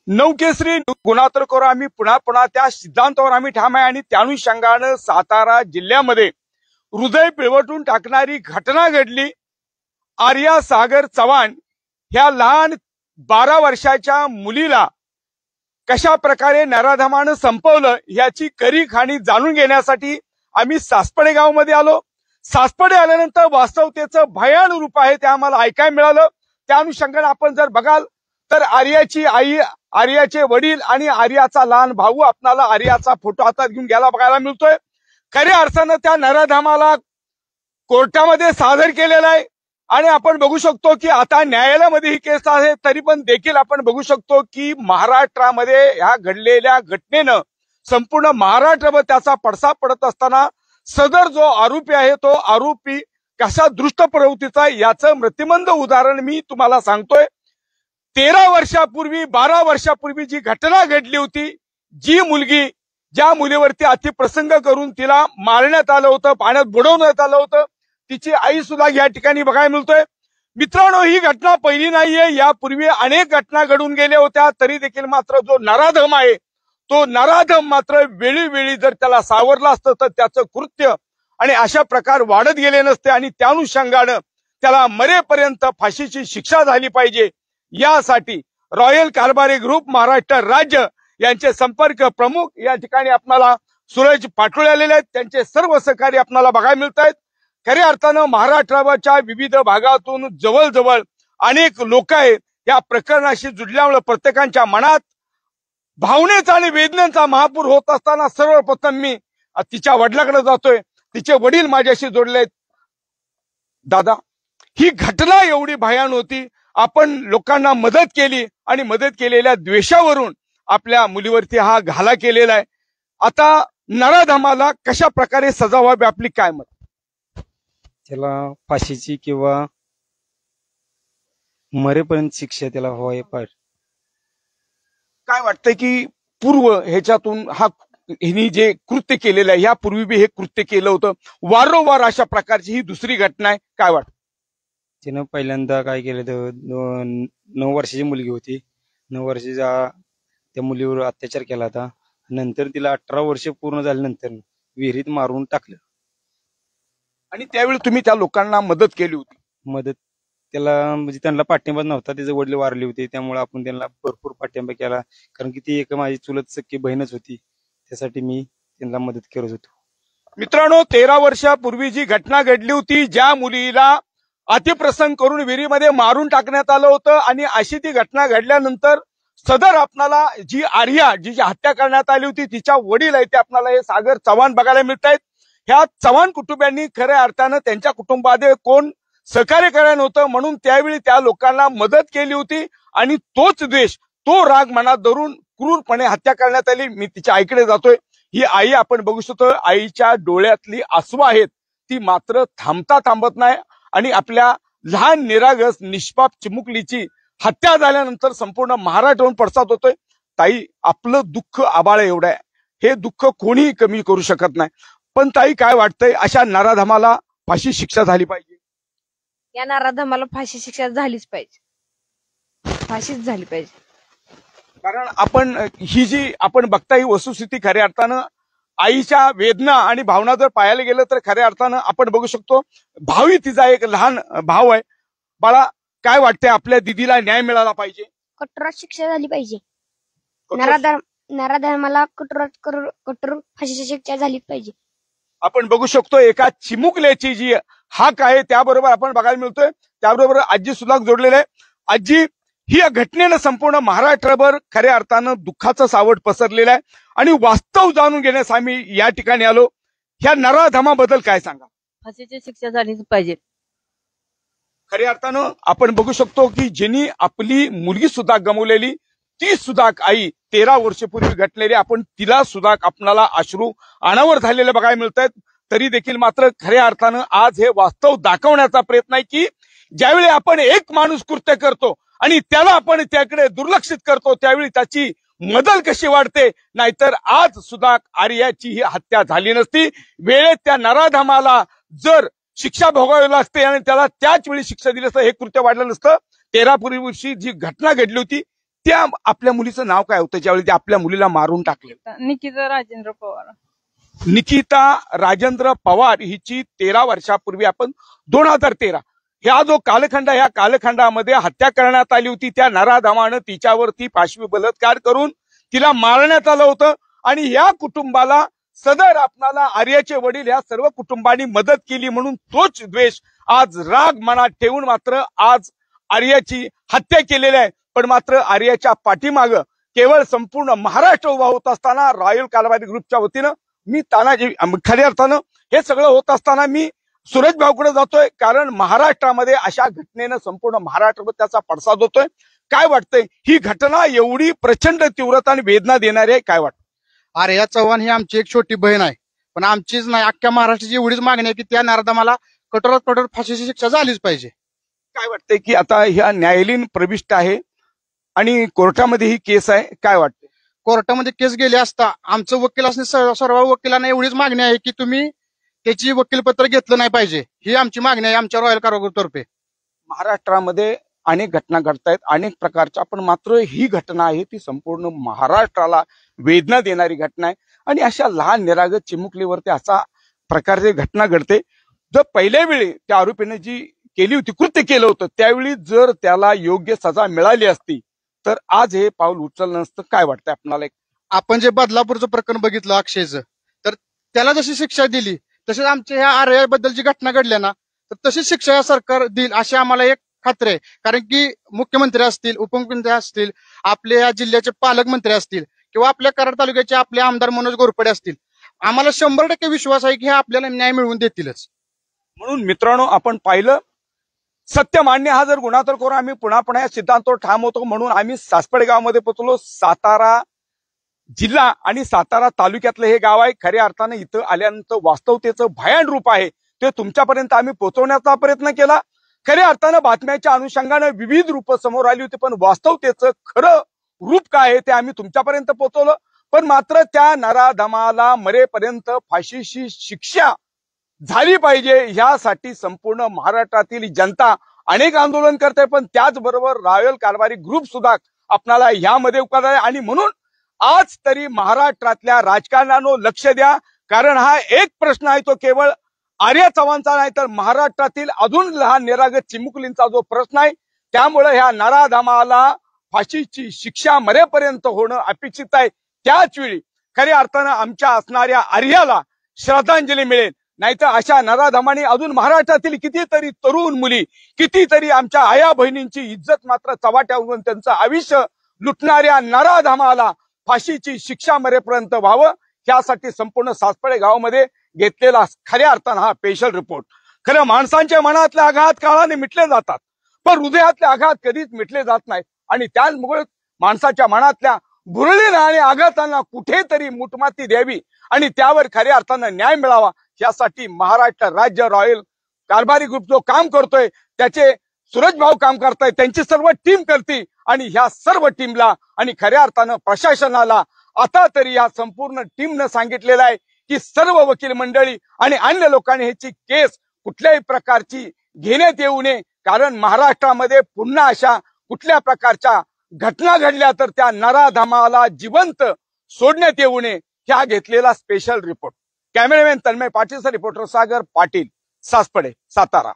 नवकेसरी गुणातर करू आम्ही पुन्हा त्या सिद्धांतावर आम्ही ठाम आहे आणि त्या अनुषंगानं सातारा जिल्ह्यामध्ये हृदय पिळवटून टाकणारी घटना घडली। आर्या सागर चव्हाण ह्या लहान 12 वर्षाच्या मुलीला कशा प्रकारे नराधमानं संपवलं याची खरी खाणी जाणून घेण्यासाठी आम्ही सासपडे गावामध्ये आलो। सासपडे आल्यानंतर वास्तवतेचं भयान रूप आहे ते आम्हाला ऐकायला मिळालं। त्या अनुषंगाने आपण जर बघाल तर आर्याची आई, आर्याचे वडील आणि आर्याचा लहान भाऊ आपल्याला आर्याचा फोटो हातात घेऊन गेला बघायला मिळतोय। खऱ्या अर्थानं त्या नराधमाला कोर्टामध्ये सादर केलेला आहे आणि आपण बघू शकतो की आता न्यायालयामध्ये ही केस आहे, तरी पण देखील आपण बघू शकतो की महाराष्ट्रामध्ये ह्या घडलेल्या घटनेनं संपूर्ण महाराष्ट्रभर त्याचा पडसाद पडत असताना सदर जो आरोपी आहे तो आरोपी कशा दृष्ट प्रवृत्तीचा याचं मृत्युमंद उदाहरण मी तुम्हाला सांगतोय। 13 वर्षापूर्वी 12 वर्षापूर्वी जी घटना घडली होती, जी मुलगी ज्या मुलीवरती अतिप्रसंग करून तिला मारण्यात आलं होतं, पाण्यात बुडवण्यात आलं होतं, तिची आई सुद्धा या ठिकाणी बघायला मिळतोय। मित्रांनो, ही घटना पहिली नाहीये, यापूर्वी अनेक घटना घडून गेल्या होत्या, तरी देखील मात्र जो नराधम आहे तो नराधम मात्र वेळोवेळी जर त्याला सावरलं असतं तर त्याचं कृत्य आणि अशा प्रकार वाढत गेले नसते आणि त्या अनुषंगानं त्याला मरेपर्यंत फाशीची शिक्षा झाली पाहिजे। यासाठी रॉयल कारभारी ग्रुप महाराष्ट्र राज्य यांचे संपर्क प्रमुख या ठिकाणी आपल्याला सूरज पाटोळे आलेले आहेत, त्यांचे सर्व सहकारी आपल्याला बघायला मिळत आहेत। खऱ्या अर्थानं महाराष्ट्राच्या विविध भागातून जवळजवळ अनेक लोक आहेत या प्रकरणाशी जुडल्यामुळे प्रत्येकाच्या मनात भावनेचा आणि वेदनेचा महापूर होत असताना सर्वप्रथम मी तिच्या वडिलांकडे जातोय। तिचे वडील माझ्याशी जोडले आहेत। दादा, ही घटना एवढी भयान होती, आपण लोकांना मदत केली आणि मदत केलेल्या द्वेषावरून आपल्या मुलीवरती हा घाला केलेला आहे। आता नराधमाला कशा प्रकारे सजा व्हावी आपली काय मत? त्याला फाशीची किंवा मरेपर्यंत शिक्षा त्याला व्हावी पाहिजे। काय वाटतंय की पूर्व ह्याच्यातून हा हिने जे कृत्य केलेलं आहे यापूर्वी बी हे कृत्य केलं होतं, वारंवार अशा प्रकारची ही दुसरी घटना आहे, काय वाटतं? तिनं पहिल्यांदा काय केलं तर 9 वर्षाची मुलगी होती, 9 वर्षाच्या त्या मुलीवर अत्याचार केला होता। नंतर तिला 18 वर्ष पूर्ण झाल्यानंतर विहिरीत मारून टाकलं आणि त्यावेळी तुम्ही त्या लोकांना मदत केली होती? मदत त्याला म्हणजे त्यांना पाठिंबा नव्हता, त्याचे वडील वारले होते, त्यामुळे आपण त्यांना भरपूर पाठिंबा केला, कारण की ती एक माझी चुलत सख्खी बहीणच होती, त्यासाठी मी त्यांना मदत करत होतो। मित्रांनो, 13 वर्षापूर्वी जी घटना घडली होती, ज्या मुलीला अतिप्रसंग करून विहिरीमध्ये मारून टाकण्यात आलं होतं आणि अशी ती घटना घडल्यानंतर सदर आपणाला जी आर्या जी हत्या करण्यात आली होती तिच्या वडील आहे ते आपल्याला हे सागर चव्हाण बघायला मिळत आहेत। ह्या चव्हाण कुटुंबियांनी खऱ्या अर्थानं त्यांच्या कुटुंबामध्ये कोण सहकार्य करायला नव्हतं म्हणून त्यावेळी त्या लोकांना मदत केली होती आणि तोच द्वेष, तो राग मनात धरून क्रूरपणे हत्या करण्यात आली। मी तिच्या आईकडे जातोय। ही आई आपण बघू शकतो, आईच्या डोळ्यातली आसू आहेत ती मात्र थांबत नाही आणि आपल्या लहान निरागस निष्पाप चिमुकलीची हत्या झाल्यानंतर संपूर्ण महाराष्ट्रावरून पडसाद होतोय। ताई, आपलं दुःख आबाळ एवढं आहे, हे दुःख कोणीही कमी करू शकत नाही, पण ताई काय वाटतंय अशा नराधमाला फाशी शिक्षा झाली पाहिजे? या नराधमाला फाशी शिक्षा झालीच पाहिजे, फाशीच झाली पाहिजे। कारण आपण ही जी आपण बघता ही वस्तुस्थिती खऱ्या अर्थानं आईच्या वेदना आणि भावना जर पाहायला गेलं तर खऱ्या अर्थानं आपण बघू शकतो भावी तिचा एक लहान भाव आहे। बाळा, काय वाटतंय आपल्या दिदीला न्याय मिळाला पाहिजे? कठोर शिक्षा झाली पाहिजे, कठोर- नराधमाला कठोर फाशीची शिक्षा झाली पाहिजे। आपण बघू शकतो एका चिमुकल्याची जी हाक आहे त्याबरोबर आपण बघायला मिळतोय, त्याबरोबर आजी सुद्धा जोडलेले आहे। आजी, ही घटनेनं संपूर्ण महाराष्ट्रभर खऱ्या अर्थानं दुःखाचं सावट पसरलेलं आहे आणि वास्तव जाणून घेण्यास आम्ही या ठिकाणी आलो। ह्या नराधमाबद्दल काय सांगा? फाशीची शिक्षा झालीच पाहिजे। खऱ्या अर्थानं आपण बघू शकतो की ज्यांनी आपली मुलगी सुद्धा गमावलेली ती सुद्धा आई 13 वर्षपूर्वी घटलेली, आपण तिला सुद्धा आपणाला अश्रू अनावर झालेले बघायला मिळत आहेत, तरी देखील मात्र खऱ्या अर्थानं आज हे वास्तव दाखवण्याचा प्रयत्न आहे की ज्यावेळी आपण एक माणूस कृत्य करतो आणि त्याला आपण त्याकडे दुर्लक्षित करतो त्यावेळी त्याची मदत कशी वाढते, नाहीतर आज सुद्धा आर्याची ही हत्या झाली नसती। वेळेत त्या नराधमाला जर शिक्षा भोगावी लागते आणि त्याला त्याच वेळी शिक्षा दिली असतं हे कृत्य वाढलं नसतं। 13 वर्षी जी घटना घडली होती त्या आपल्या मुलीचं नाव काय होतं ज्यावेळी ते आपल्या मुलीला मारून टाकले? निकिता राजेंद्र पवार. निकिता राजेंद्र पवार हिची 13 वर्षापूर्वी आपण 2013 ह्या जो कालखंड, ह्या कालखंडामध्ये हत्या करण्यात आली होती. त्या नराधमानं तिच्यावरती पाशवी बलात्कार करून तिला मारण्यात आलं होतं. आणि या कुटुंबाला सदर आपणाला आर्याचे वडील या सर्व कुटुंबांनी मदत केली म्हणून तोच द्वेष आज राग मनात ठेवून मात्र आज आर्याची हत्या केलेली आहे. पण मात्र आर्याच्या पाठीमागं केवळ संपूर्ण महाराष्ट्र उभा होत असताना रॉयल कारभारी ग्रुपच्या वतीनं मी तानाजी खऱ्या अर्थानं हे सगळं होत असताना मी सूरज भाऊकडे जातोय, कारण महाराष्ट्रामध्ये अशा घटनेनं संपूर्ण महाराष्ट्रावर त्याचा पडसाद होतोय. काय वाटतंय, ही घटना एवढी प्रचंड तीव्रता आणि वेदना देणारी आहे, काय वाटतं? आर्या चव्हाण ही आमची एक छोटी बहीण आहे, पण आमचीच नाही अख्ख्या महाराष्ट्राची एवढीच मागणी आहे की त्या नराधमाला कठोरात कठोर फाशीची शिक्षा झालीच पाहिजे. काय वाटतंय की आता ह्या न्यायालयीन प्रविष्ट आहे आणि कोर्टामध्ये ही केस आहे, काय वाटतं? कोर्टामध्ये केस गेले असता आमचं वकील असणे सर्व वकिलांना एवढीच मागणी आहे की तुम्ही त्याची वकीलपत्र घेतलं नाही पाहिजे, ही आमची मागणी आहे आमच्या रॉयल कारभार. महाराष्ट्रामध्ये अनेक घटना घडतायत अनेक प्रकारच्या, पण मात्र ही घटना आहे ती संपूर्ण महाराष्ट्राला वेदना देणारी घटना आहे. आणि अशा लहान निरागत चिमुकलीवरती असा प्रकारची घटना घडते. जर पहिल्या वेळी त्या आरोपीने जी केली होती, कृत्य केलं होतं, त्यावेळी जर त्याला योग्य सजा मिळाली असती तर आज हे पाऊल उचललं नसतं. काय वाटतंय आपल्याला? आपण जे बदलापूरचं प्रकरण बघितलं अक्षयचं, तर त्याला जशी शिक्षा दिली तसेच आमच्या ह्या आर्याबद्दल जी घटना घडल्या ना, तर तशीच शिक्षा या सरकार देईल अशी आम्हाला एक खात्री आहे. कारण की मुख्यमंत्री असतील, उपमुख्यमंत्री असतील, आपल्या या जिल्ह्याचे पालकमंत्री असतील किंवा आपल्या कराड तालुक्याचे आपले आमदार मनोज घोरपडे असतील, आम्हाला 100% विश्वास आहे की हे आपल्याला न्याय मिळवून देतीलच. म्हणून मित्रांनो, आपण पाहिलं सत्य मान्य हा जर गुन्हा तर करून आम्ही पुन्हा या सिद्धांतावर ठाम होतो म्हणून आम्ही सासपड गावामध्ये पोहोचलो. सातारा जिल्हा आणि सातारा तालुक्यातलं हे गाव आहे. खऱ्या अर्थानं इथं आल्यानंतर वास्तवतेचं भयान रूप आहे ते तुमच्यापर्यंत आम्ही पोहोचवण्याचा प्रयत्न केला. खऱ्या अर्थानं बातम्याच्या अनुषंगानं विविध रूप समोर आली होती, पण वास्तवतेचं खरं रूप काय आहे ते आम्ही तुमच्यापर्यंत पोहोचवलं. पण मात्र त्या नराधमाला मरेपर्यंत फाशीची शिक्षा झाली पाहिजे यासाठी संपूर्ण महाराष्ट्रातील जनता अनेक आंदोलन करते, पण त्याचबरोबर रॉयल कारभारी ग्रुप सुद्धा आपणाला यामध्ये उकार आहे. आणि म्हणून आज तरी महाराष्ट्रातल्या राजकारणानं लक्ष द्या, कारण हा एक प्रश्न आहे तो केवळ आर्या चव्हाणचा नाही तर महाराष्ट्रातील अजून लहान निरागत चिमुकलींचा जो प्रश्न आहे. त्यामुळे ह्या नराधमाला फाशीची शिक्षा मरेपर्यंत होणं अपेक्षित आहे. त्याच वेळी खऱ्या अर्थानं आमच्या असणाऱ्या आर्याला श्रद्धांजली मिळेल. नाहीतर अशा नराधमाने अजून महाराष्ट्रातील कितीतरी तरुण मुली, कितीतरी आमच्या आया बहिणींची इज्जत मात्र चव्हाट्यावरून त्यांचं आयुष्य लुटणाऱ्या नराधमाला फाशीची शिक्षा मरेपर्यंत व्हावं यासाठी संपूर्ण सासपडे गावामध्ये घेतलेला खऱ्या अर्थानं हा स्पेशल रिपोर्ट. खरं माणसांच्या मनातले आघात काळाने मिटले जातात, पण हृदयातले आघात कधीच मिटले जात नाहीत. आणि त्यामुळे माणसाच्या मनातल्या भुरळीला आणि आघातांना कुठेतरी मुठमाती द्यावी आणि त्यावर खऱ्या अर्थानं न्याय मिळावा यासाठी महाराष्ट्र राज्य रॉयल कारभारी ग्रुप जो काम करतोय त्याचे सूरज भाऊ काम करतायत, त्यांची सर्व टीम करते. आणि ह्या सर्व टीमला आणि खऱ्या अर्थानं प्रशासनाला आता तरी या संपूर्ण टीमनं सांगितलेलं आहे की सर्व वकील मंडळी आणि अन्य लोकांनी ह्याची केस कुठल्याही प्रकारची घेण्यात येऊ नये, कारण महाराष्ट्रामध्ये पुन्हा अशा कुठल्या प्रकारच्या घटना घडल्या तर त्या नराधमाला जिवंत सोडण्यात येऊ नये ह्या घेतलेला special report. Cameraman Tanmay Patil, reporter Sagar Patil, Saspade, Satara.